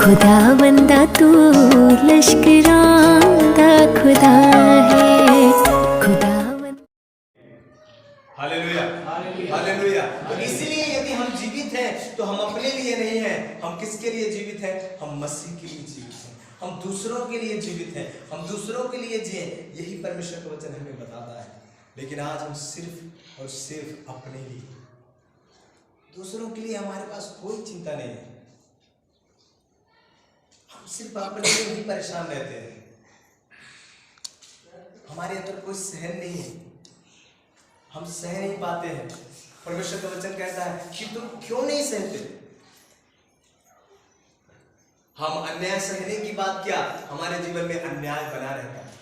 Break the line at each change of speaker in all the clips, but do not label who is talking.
खुदा बंदा तू लश्करांदा खुदा है खुदा
हालेलुया हालेलुया। तो इसीलिए यदि हम जीवित हैं तो हम अपने लिए नहीं हैं, हम किसके लिए जीवित हैं? हम मसीह के लिए जीवित हैं, हम दूसरों के लिए जीवित हैं, हम दूसरों के लिए जिए। यही परमेश्वर का वचन हमें बताता है। लेकिन आज हम सिर्फ और सिर्फ अपने लिए, दूसरों के लिए हमारे पास कोई चिंता नहीं है। हम सिर्फ अपने लिए ही परेशान रहते हैं। हमारे अंदर कोई सहन नहीं है, हम सह नहीं पाते हैं। परमेश्वर का वचन कहता है कि तुम क्यों नहीं सहते? हम अन्याय सहने की बात क्या, हमारे जीवन में अन्याय बना रहता है।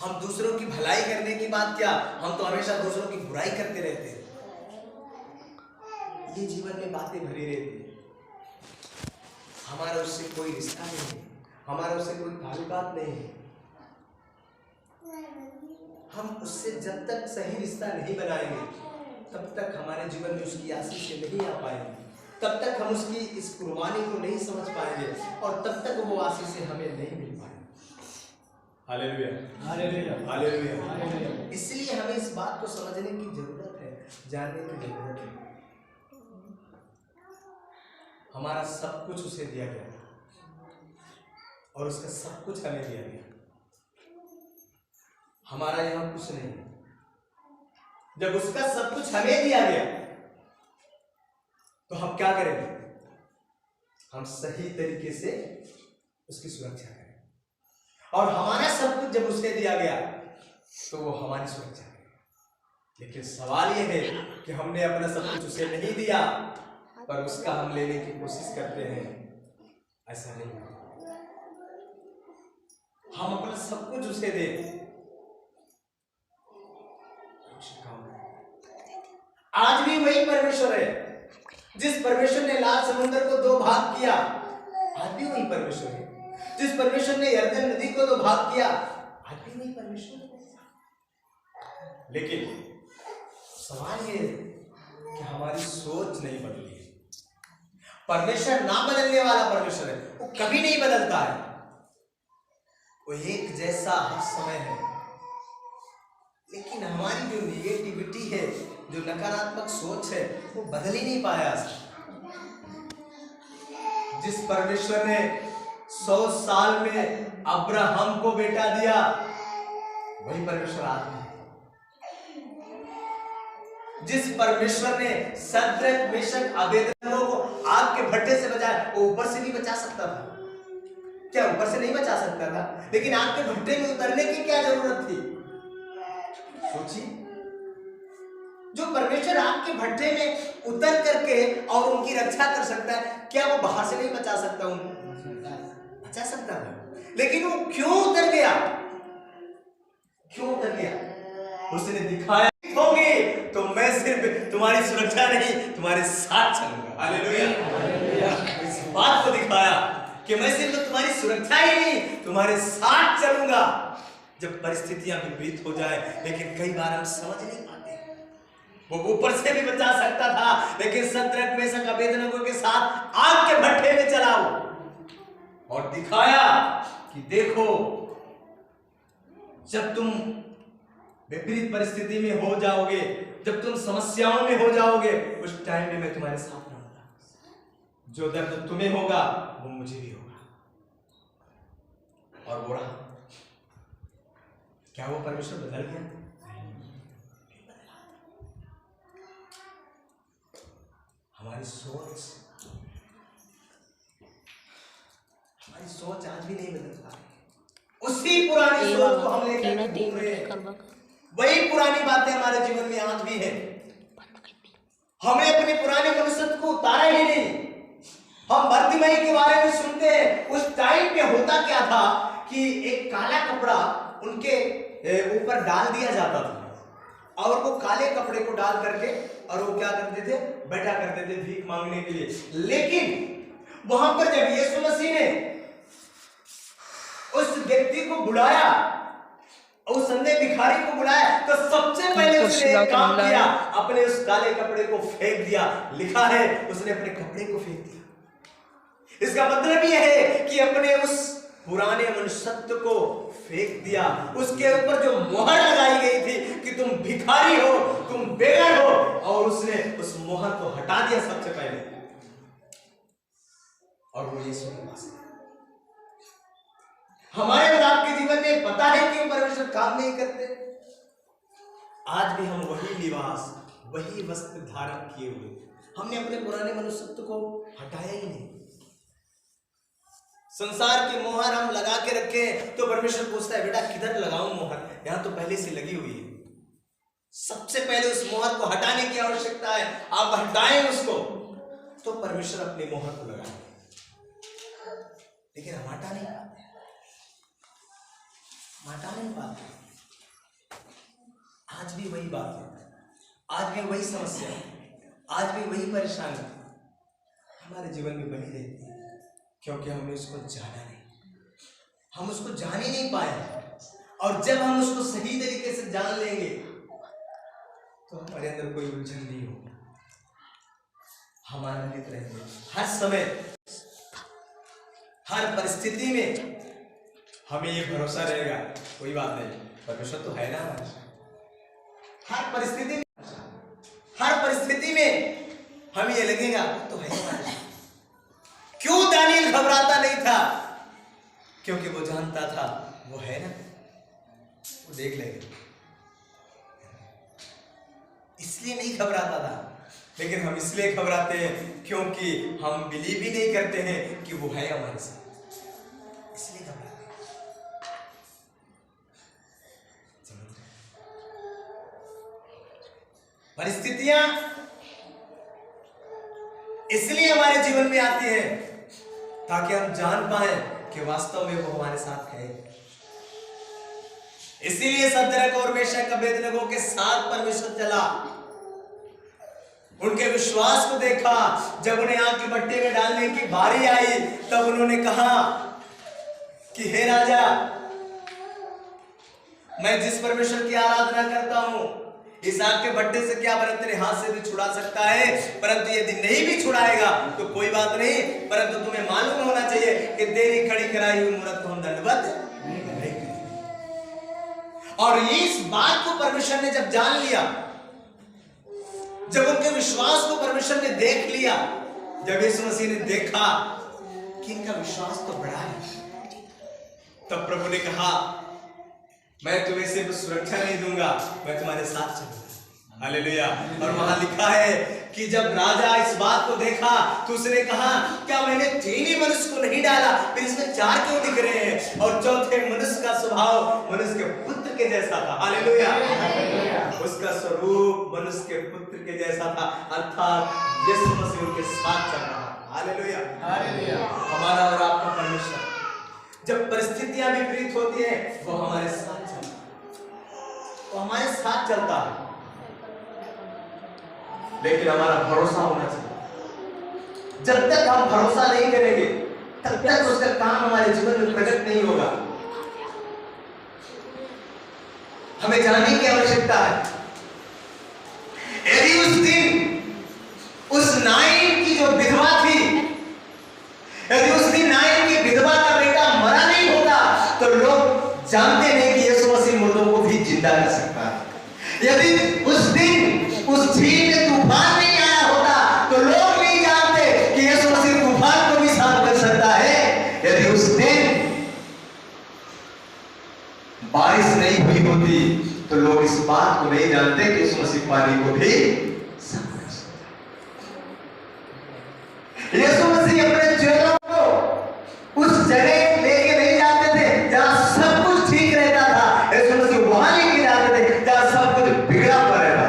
हम दूसरों की भलाई करने की बात क्या, हम तो हमेशा दूसरों की बुराई करते रहते हैं। ये जीवन में बातें भरी रहती है। हमारा उससे कोई रिश्ता नहीं है, हमारा उससे कोई ताल्लुकात नहीं है। हम उससे जब तक सही रिश्ता नहीं बनाएंगे तब तक हमारे जीवन में उसकी आशीष नहीं आ पाएंगे, तब तक हम उसकी इस कुर्बानी को नहीं समझ पाएंगे और तब तक वो आशीष हमें नहीं मिल पाएगी। Hallelujah hallelujah hallelujah. इसलिए हमें इस बात को समझने की जरूरत है, जानने की जरूरत है। हमारा सब कुछ उसे दिया गया और उसका सब कुछ हमें दिया गया। हमारा यहाँ कुछ नहीं। जब उसका सब कुछ हमें दिया गया तो हम क्या करेंगे? हम सही तरीके से उसकी सुरक्षा करें। और हमारा सब कुछ जब उसे दिया गया तो वो हमारी सुरक्षा करें। लेकिन सवाल यह है कि हमने अपना सब कुछ उसे नहीं दिया पर उसका हम लेने की कोशिश करते हैं। ऐसा नहीं, हम अपना सब कुछ उसे दें। आज भी वही परमेश्वर है जिस परमेश्वर ने लाल समुद्र को दो भाग किया, आज भी वही परमेश्वर है। जिस परमेश्वर ने यरदन नदी को दो भाग किया, आज भी वही परमेश्वर है। लेकिन सवाल ये है कि हमारी सोच नहीं बदली है। परमेश्वर ना बदलने वाला परमेश्वर है, वो कभी नहीं बदलता है। वो एक जैसा हर समय है। लेकिन हमारी जो निगेटिविटी है, जो नकारात्मक सोच है, वो बदल ही नहीं पाया। जिस परमेश्वर ने 100 साल में अब्राहम को बेटा दिया, वही परमेश्वर आज भी है। जिस परमेश्वर ने शद्रक मेशक अबेदनगो को आग के भट्टे से बचाया, वो ऊपर से नहीं बचा सकता था क्या? ऊपर से नहीं बचा सकता था, लेकिन आग के भट्टे में उतरने की क्या जरूरत थी? सोचिए, जो परमेश्वर आग के भट्टे में उतर करके और उनकी रक्षा कर सकता है, क्या वो बाहर से नहीं बचा सकता? उनको बचा सकता था, लेकिन वो क्यों उतर गया? क्यों उतर गया? उसने दिखाया होंगे तो मैं सिर्फ तुम्हारी सुरक्षा नहीं, तुम्हारे साथ चलूंगा। हालेलुया। इस बात को दिखाया कि मैं सिर्फ तुम्हारी सुरक्षा ही नहीं, तुम्हारे साथ चलूंगा जब परिस्थितियां विपरीत हो जाए। लेकिन कई बार हम समझ नहीं पाते। वो ऊपर से भी बचा सकता था, लेकिन शद्रक मेशक अबेदनगो के साथ आग के भट्टे में चला और दिखाया कि देखो, जब तुम विपरीत परिस्थिति में हो जाओगे, जब तुम समस्याओं में हो जाओगे, उस टाइम में मैं तुम्हारे साथ रहूंगा। जो दर्द तुम्हें होगा वो मुझे भी होगा। और वो रहा। क्या वो परमेश्वर बदल गया? हमारी सोच आज भी नहीं बदल पा रही। उसी पुरानी सोच को हम लेकर घूम रहे हैं। वही पुरानी बातें हमारे जीवन में आज भी है। हमने अपने पुराने मनुष्य को उतारा ही नहीं। हम भर्तिमई के बारे में सुनते हैं। उस टाइम पे होता क्या था कि एक काला कपड़ा उनके ऊपर डाल दिया जाता था और वो काले कपड़े को डाल करके और वो क्या करते थे? बैठा करते थे भीख मांगने के लिए। लेकिन वहां पर जब यीशु मसीह ने उस व्यक्ति को बुलाया, उस अंधे भिखारी को बुलाया, तो सबसे पहले उसने एक काम किया, अपने उस काले कपड़े को फेंक दिया। लिखा है उसने अपने कपड़े को फेंक दिया। इसका मतलब यह है कि अपने उस पुराने मनुष्यत्व को फेंक दिया, उसके ऊपर जो मोहर लगाई गई थी कि तुम भिखारी हो, तुम बेगर हो, और उसने उस मोहर को हटा दिया सबसे पहले, और वो यीशु के पास है। हमारे और आपके जीवन में पता है क्यों परमेश्वर काम नहीं करते? आज भी हम वही लिबास, वही वस्त्र धारण किए हुए, हमने अपने पुराने मनुष्यत्व को हटाया ही नहीं। संसार की मोहर हम लगा के रखे तो परमेश्वर पूछता है, बेटा किधर लगाऊं मोहर? यहां तो पहले से लगी हुई है। सबसे पहले उस मोहर को हटाने की आवश्यकता है। आप हटाएं उसको तो परमेश्वर अपनी मोहर को लगाएंगे, लेकिन हम हटा नहीं पाते, हटा नहीं पाते। आज भी वही बात है, आज भी वही समस्या है, आज भी वही परेशानी हमारे जीवन में बनी रहती है, क्योंकि हमने उसको जाना नहीं, हम उसको जान ही नहीं पाए। और जब हम उसको सही तरीके से जान लेंगे तो हमारे अंदर कोई उलझन नहीं होगी, हम आनंदित रहेंगे हर समय, हर परिस्थिति में। हमें ये भरोसा रहेगा, कोई बात नहीं, परमेश्वर तो है ना हमारे। हर परिस्थिति में, हर परिस्थिति में हमें ये लगेगा तो है हमारे। क्यों दानियल घबराता नहीं था? क्योंकि वो जानता था वो है ना, वो देख लेगा, इसलिए नहीं घबराता था। लेकिन हम इसलिए घबराते हैं क्योंकि हम बिलीव ही नहीं करते हैं कि वो है हमारे साथ, इसलिए घबराते हैं। परिस्थितियां इसलिए हमारे जीवन में आती है ताकि हम जान पाए कि वास्तव में वो हमारे साथ है। इसीलिए शद्रक और मेशक अबेदनगो के साथ परमेश्वर चला, उनके विश्वास को देखा। जब उन्हें आग के भट्टे में डालने की बारी आई तब उन्होंने कहा कि हे राजा, मैं जिस परमेश्वर की आराधना करता हूं, इस आग के भट्टे से क्या परंतु तेरे हाथ से भी छुड़ा सकता है, परंतु यदि नहीं भी छुड़ाएगा तो कोई बात नहीं, परंतु तुम्हें मालूम होना चाहिए कि तेरी खड़ी कराई हुई मूरत को हम दंडवत नहीं करेंगे। और इस बात को परमेश्वर ने जब जान लिया, जब उनके विश्वास को परमेश्वर ने देख लिया, जब यीशु मसीह ने देखा कि इनका विश्वास तो बड़ा है, तब प्रभु ने कहा, मैं तुम्हें सिर्फ सुरक्षा नहीं दूंगा, मैं तुम्हारे साथ चलूंगा। हालेलुया। और वहां लिखा है कि जब राजा इस बात को देखा तो उसने कहा, क्या मैंने 3 ही मनुष्य को नहीं डाला, फिर इसमें 4 क्यों दिख रहे हैं? और चौथे मनुष्य का स्वभाव मनुष्य के पुत्र के जैसा था। हालेलुया। उसका स्वरूप मनुष्य के पुत्र के जैसा था, अर्थात यीशु मसीह उनके साथ चल रहा। हालेलुया। हमारा और आपका परमेश्वर जब परिस्थितियां विपरीत होती है वो हमारे साथ चलता है, वो हमारे साथ चलता है, लेकिन हमारा भरोसा होना चाहिए। जब तक हम भरोसा नहीं करेंगे तब तक उसका काम हमारे जीवन में प्रकट नहीं होगा। हमें जानने की आवश्यकता है, यदि उस दिन उस नाइन की जो विधवा थी, यदि उस दिन नाइन की विधवा का बेटा मरा नहीं होता तो लोग जानते नहीं कि यीशु मसीह मुर्दों को भी जिंदा कर सकता है। यदि उस दिन उस झील में तूफान नहीं आया होता तो लोग नहीं जानते कि यीशु मसीह तूफान को भी शांत कर सकता है। यदि उस दिन बारिश नहीं हुई होती तो लोग इस बात को नहीं जानते कि यीशु मसीह पानी को भी शांत कर सकता है। यीशु मसीह अपने चेलों उस जगह लेके नहीं जाते थे जहां सब कुछ ठीक रहता था, यीशु मसीह वहां लेके जाते थे जहां सब कुछ बिगड़ा पड़ा था,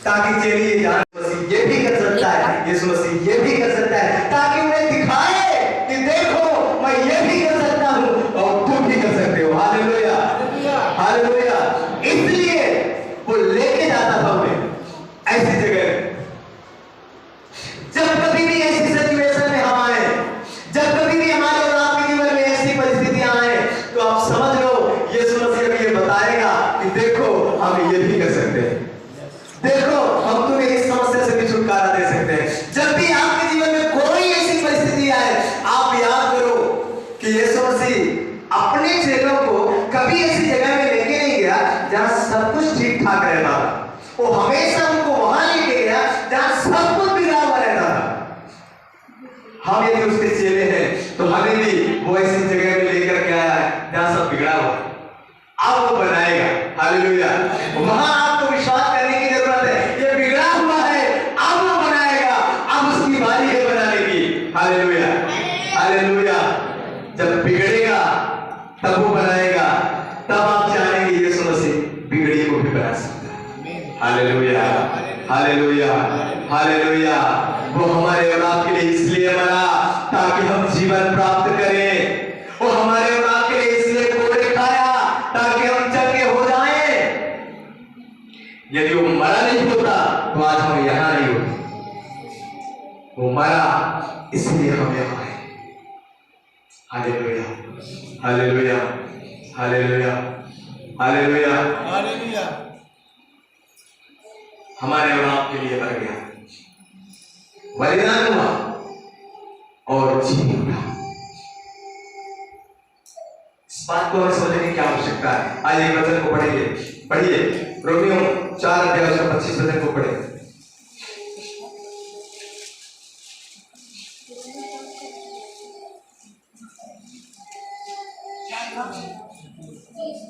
ताकि चलिए जान मसीह ये भी कर सकता है, यीशु मसीह ये भी कर सकता है, ताकि उन्हें दिखाए कि देखो मैं ये भी कर सकता हूं और तुम भी कर सकते हो। Hallelujah, hallelujah. इसलिए वो लेके जाता था उन्हें ऐसी जगह। जब कभी भी ऐसी सिचुएशन में हम आए, जब कभी भी हमारे और आपके जीवन में ऐसी परिस्थितियां आए, तो आप समझ लो यीशु मसीह ये बताएगा कि देखो हम ये भी कर सकते हैं, देखो हम तुम्हें इस समस्या से भी छुटकारा दे सकते हैं। जब भी आपके जीवन में कोई ऐसी परिस्थिति आए, कि यीशु मसीह अपने चेलों को कभी ऐसी जगह में लेके नहीं गया जहां सब कुछ ठीक ठाक रहता था। वो हमेशा उनको वहां लेके गया जहां सब कुछ बिगड़ा हुआ रहता था। हम यदि उसके चेले हैं तो हमें भी वो ऐसी जगह में लेकर के आया है जहां सब बिगड़ा हुआ है। अब वो बनाएगा। हालेलुया। वहां आपको विश्वास करने की जरूरत है। ये बिगड़ा हुआ है, अब वो बनाएगा। अब उसकी बारी है बनाने की। Hallelujah, hallelujah. जब बिगड़ेगा तब वो बनाएगा, तब आप जानेंगे यीशु मसीह बिगड़ी को भी बना सकता है। Hallelujah, hallelujah, hallelujah. वो हमारे औलाद के लिए इसलिए मरा ताकि हम जीवन प्राप्त करें। वो हमारे औलाद के लिए इसलिए कोड़े खाया ताकि हम चंगे हो जाएं। यदि वो मरा नहीं होता तो आज हम यहां नहीं होते। वो मरा इसलिए हम यहां हैं। Hallelujah, hallelujah, hallelujah, hallelujah, hallelujah. हमारे औलाद के लिए मर गया, बलिदान हुआ और जी उठा। इस बात को हमें समझने की आवश्यकता है। आज एक वचन को पढ़ेंगे, पढ़िए रोमियो 4:25 वचन को पढ़ें।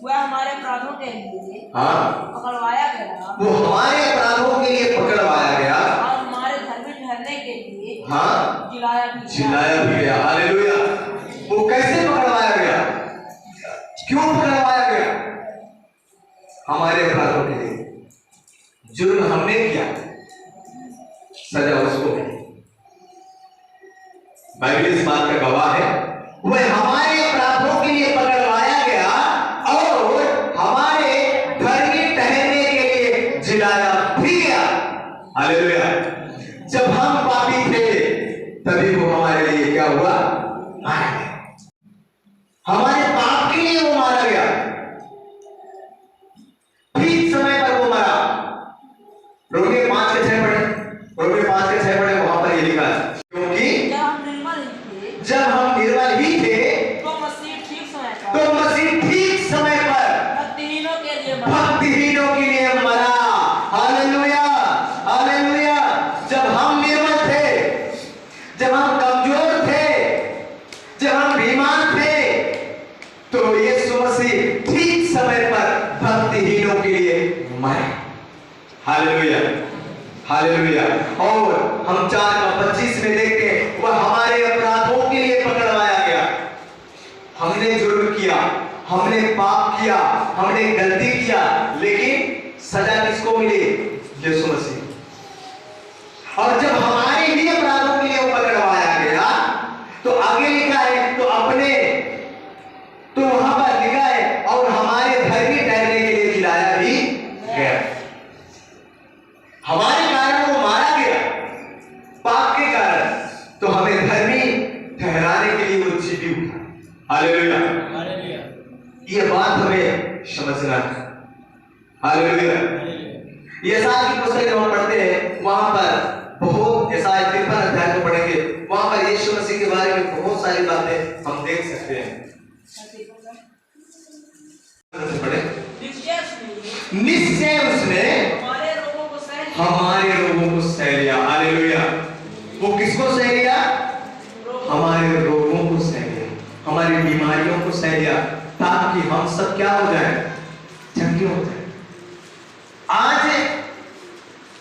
वह हमारे अपराधों के लिए पकड़वाया गया।
वो हमारे अपराधों के लिए पकड़वाया गया
और हमारे धर्मी ठहरने के लिए
जिलाया भी गया। हालेलुया। वो कैसे पकड़वाया गया, क्यों पकड़वाया गया? हमारे अपराधों के लिए। जुर्म हमने किया, सजा उसको मिली। बाइबल इस बात का गवाह है। वह हमारे अपराधों के लिए पकड़वाया गया और हमारे धर्मी ठहरने के लिए जिलाया भी गया। हालेलुया। जब हम पापी थे तभी वो हमारे लिए क्या हुआ? मारा गया। हमारे पाप के लिए वो मारा गया। ठीक समय पर वो मरा। रोमियो 5:6 पढ़े, रोमियो 5:6 पढ़े। वहां पर ये लिखा है क्योंकि जब हम निर्बल ही थे
तो मसीह
ठीक समय पर
भक्तिहीनों के लिए
मरा। Hallelujah, hallelujah. जब हम निर्बल थे, जब हम कमजोर थे, जब हम बीमार थे, तो यीशु मसीह ठीक समय पर भक्तिहीनों के लिए मरे। Hallelujah, hallelujah. और हम 4:25 में देखते हैं वह हमारे अपराधों के लिए पकड़वाया गया। हमने जुर्म किया, हमने पाप किया, हमने गलती किया, लेकिन सजा किसको मिली? यीशु मसीह। और जब हमारे ही अपराधों के लिए वो पकड़वाया गया तो आगे लिखा है तो अपने, तो वहां पर लिखा है और हमारे धर्मी ठहरने के लिए जिलाया भी गया। हमारे कारण वो मारा गया, पाप के कारण, तो हमें धर्मी ठहराने के लिए वो जी भी उठा। Hallelujah, hallelujah. ये बात हमें समझना है। हालेलुया। यशायाह की पुस्तक जब हम पढ़ते हैं वहां पर बहुत, यशायाह 53 अध्याय को पढ़ेंगे, वहां पर यीशु मसीह के बारे में बहुत सारी बातें हम देख सकते हैं। निश्चय उसने
हमारे रोगों
को सह लिया। हालेलुया। वो किसको सह लिया? हमारे रोगों को सह लिया, हमारी बीमारियों को सह लिया, ताकि हम सब क्या हो जाए? चंगे हो जाए। आज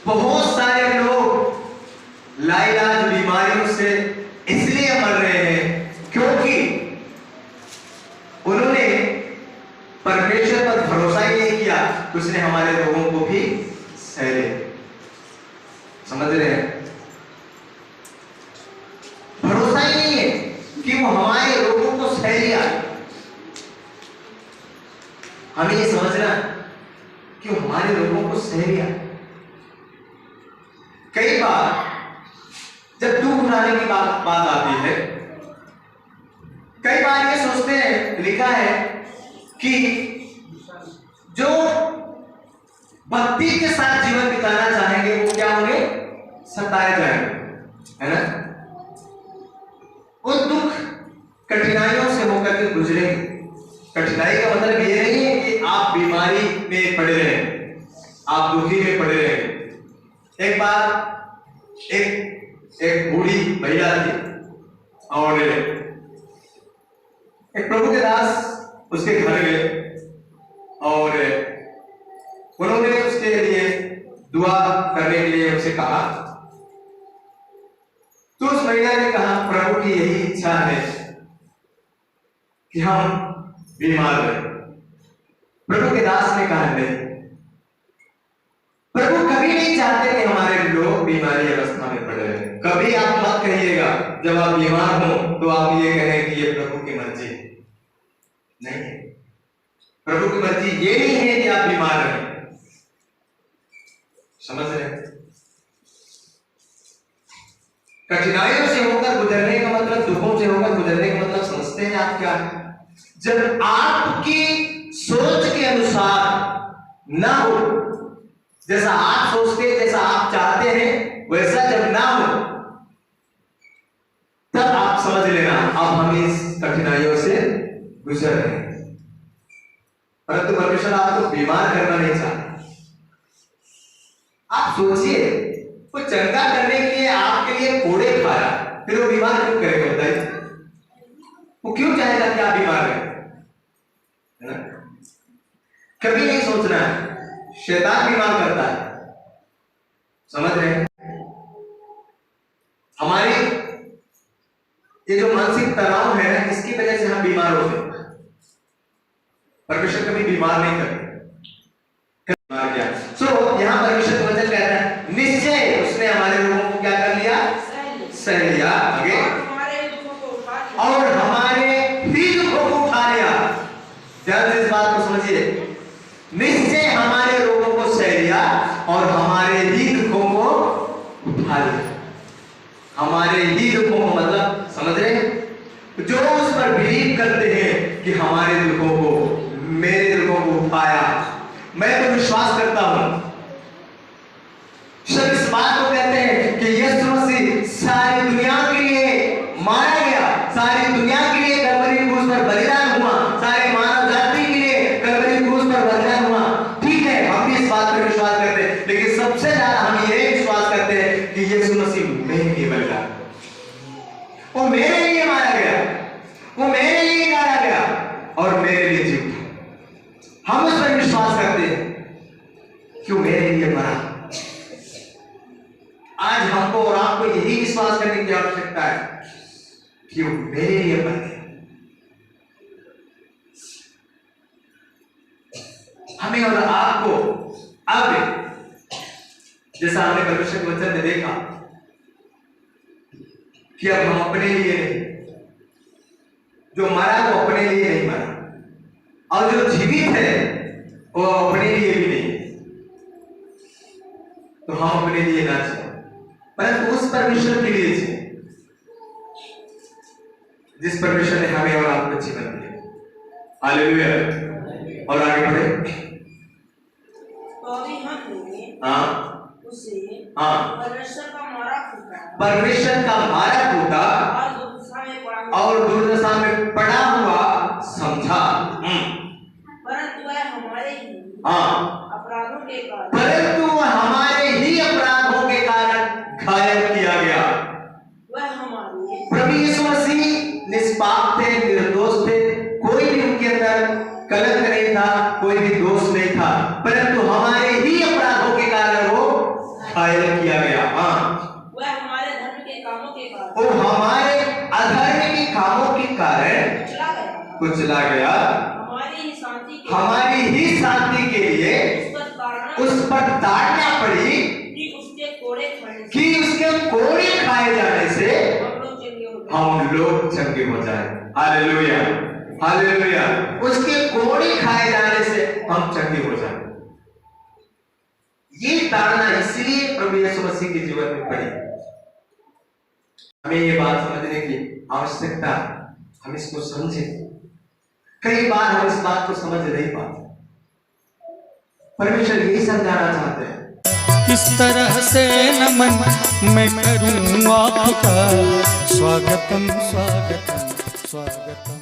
बहुत सारे लोग लाइलाज बीमारियों से इसलिए मर रहे हैं क्योंकि उन्होंने परमेश्वर पर भरोसा ही नहीं किया कि उसने हमारे रोगों को भी सह लिया। समझ रहे हैं? भरोसा ही नहीं है कि वो हमारे रोगों को सह लिया। हमें ये समझना कि वो हमारे रोगों को सह लिया। कई बार जब दुख उठाने की बात आती है, कई बार ये सोचते हैं, लिखा है कि जो भक्ति के साथ जीवन बिताना चाहेंगे वो क्या होंगे? सताए जाएंगे, है ना? उन दुख कठिनाइयों से गुजरेंगे। कठिनाई का मतलब ये नहीं है कि आप बीमारी में पड़े रहे, आप दुखी में पड़े रहे। एक बार एक बूढ़ी महिला थी और एक प्रभु के दास उसके घर गए और उन्होंने उसके लिए दुआ करने के लिए उसे कहा। तो उस महिला ने कहा, प्रभु की यही इच्छा है कि हम बीमार रहे। प्रभु के दास ने कहा, नहीं, प्रभु कभी नहीं चाहते कि हमारे लोग बीमारी अवस्था में पड़े रहे। कभी आप मत कहिएगा जब आप बीमार हो तो आप ये कहें कि ये प्रभु की मर्जी नहीं है। प्रभु की मर्जी ये नहीं है कि आप बीमार रहे। समझ रहे? कठिनाइयों से होकर गुजरने का मतलब, दुखों से होकर गुजरने का मतलब समझते हैं आप क्या है? जब आपकी सोच के अनुसार ना हो, जैसा आप सोचते, जैसा आप चाहते हैं वैसा जब ना हो, तब आप समझ लेना अब हम इस कठिनाइयों से गुजर रहे हैं। परंतु परमेश्वर आपको बीमार करना नहीं चाहता। आप सोचिए, वो चंगा करने के लिए आपके लिए कोड़े खाया, फिर वो बीमार क्यों करेगा? बताइए, वो क्यों चाहेगा कि आप बीमार रहे? कभी नहीं सोचना है, शैतान बीमार करता है। समझ रहे हैं? हमारी ये जो मानसिक तनाव है, इसकी वजह से हम बीमार होते हैं। परमेश्वर कभी बीमार नहीं करते। यहाँ परमेश्वर वचन कहता है, निश्चय उसने हमारे लोगों को क्या कर लिया? सह लिया। आगे, और हमारे ही दुखों को उठा लिया। ध्यान से इस बात को समझिए, निश्चय हमारे रोगों को सह लिया और हमारे ही दुखों को उठा लिया। हमारे ही दुखों को मतलब समझ रहे हैं? जो उस पर बिलीव करते हैं कि हमारे दुखों को, मेरे दुखों को उठाया, मैं तो विश्वास करता हूं। सब इस बात को कहते हैं कि यीशु मसीह सारी दुनिया के लिए मारा गया, सारी दुनिया के लिए कलवरी क्रूस पर बलिदान हुआ, सारे मानव जाति के लिए कलवरी क्रूस पर बलिदान हुआ। ठीक है, हम भी इस बात पर विश्वास करते हैं, लेकिन सबसे ज्यादा हम ये विश्वास करते हैं कि यीशु मसीह मेरे लिए बलिदान, वो मेरे लिए मारा गया, वो मेरे लिए गाड़ा गया और मेरे लिए जीव। हम उस पर विश्वास करते हैं, क्यों मेरे लिए मरा। आज हमको और आपको यही विश्वास करने की आवश्यकता है कि वो मेरे लिए मर गया। हमें और आपको अब, जैसा हमने परमेश्वर के वचन में देखा कि अब हम अपने लिए नहीं, जो मरा वो अपने लिए नहीं मरा, और जो जीवित है वो अपने लिए भी नहीं। तो हम अपने लिए ना चाहिए, परंतु उस परमेश्वर के लिए चाहिए जिस परमेश्वर ने हमें और आपको जीवन दिया। हालेलुया। और आगे बढ़े।
तो अभी हमने उसे परमेश्वर का मारा फूटा,
परमेश्वर का मारा फूटा और दुर्दशा में पड़ा हुआ समझा।
परंतु वह हमारे ही अपराधों के कारण,
परंतु हमारे ही अपराधों के कारण घायल किया गया।
वह हमारे
प्रभु यीशु मसीह निष्पाप थे, निर्दोष थे, कोई भी उनके अंदर कलंक नहीं था, कोई भी दोष नहीं था, परंतु हमारे ही अपराधों के कारण वो घायल किया गया।
वह हमारे धर्म के कामों के कारण,
वो हमारे अधर्म के कामों के कारण कुचला गया। हमारी ही शांति के लिए उस पर ताड़ना पड़ी कि उसके कोड़े खाए जाने से हम लोग चंगे हो जाए। Hallelujah, hallelujah. उसके कोड़े खाए जाने से हम चंगे हो जाए। ये ताड़ना इसलिए प्रभु यीशु मसीह के जीवन में पड़ी। हमें ये बात समझने की आवश्यकता, हम इसको समझें। कई बार हम इस बात को समझ नहीं पाते। परमेश्वर यही समझाना चाहते हैं।
किस तरह से नमन मैं करूं आपका, स्वागतम स्वागतम स्वागतम।